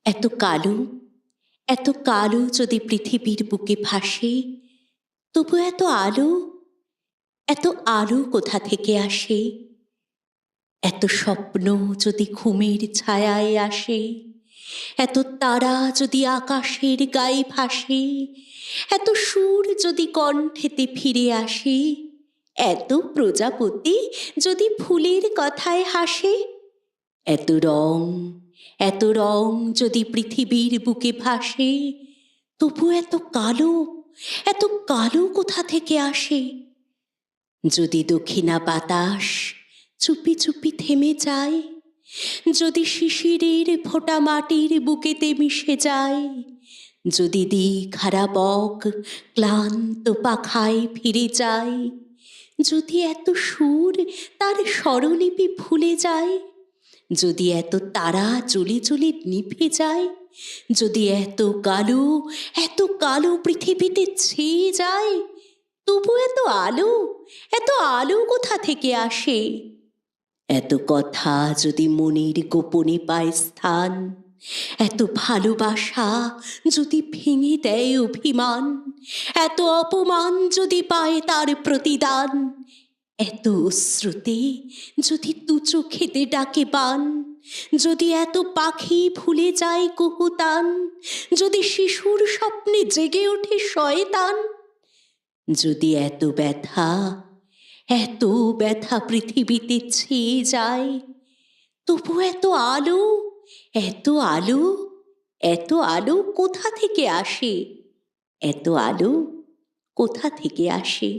এত কালো, এত কালো যদি পৃথিবীর বুকে ভাসে, তবু এত আলো, এত আলো কোথা থেকে আসে? এত স্বপ্ন যদি ঘুমের ছায়ায় আসে, এত তারা যদি আকাশের গায়ে ভাসে, এত সুর যদি কণ্ঠেতে ফিরে আসে, এত প্রজাপতি যদি ফুলের কথায় হাসে, এত রং, এত রং যদি পৃথিবীর বুকে ভাসে, তবু এত কালো, এত কালো কোথা থেকে আসে? যদি দক্ষিণা বাতাস চুপি চুপি থেমে যায়, যদি শিশিরের ফোঁটা মাটির বুকেতে মিশে যায়, যদি দিঘারা বক ক্লান্ত পাখায় ফিরে যায়, যদি এত সুর তার স্বরলিপি ভুলে যায়, যদি এত তারা জ্বলে জ্বলে নিভে যায়, যদি এত কালো, এত কালো পৃথিবীতে ছেয়ে যায়, তবু এত আলো, এত আলো কোথা থেকে আসে? এত কথা যদি মনের গোপনে পায় স্থান, এত ভালোবাসা যদি ভেঙে দেয় অভিমান, এত অপমান যদি পায় তার প্রতিদান, এত অশ্রুতে যদি দু চোখেতে ডাকে বান, যদি এত পাখি ভুলে যায় কুহুতান, যদি শিশুর স্বপ্নে জেগে ওঠে শয়তান, যদি এত ব্যথা, এত ব্যথা পৃথিবীতে ছেয়ে যায়, তবু এত আলো, এত আলো, এত আলো কোথা থেকে আসে? এত আলো কোথা থেকে আসে?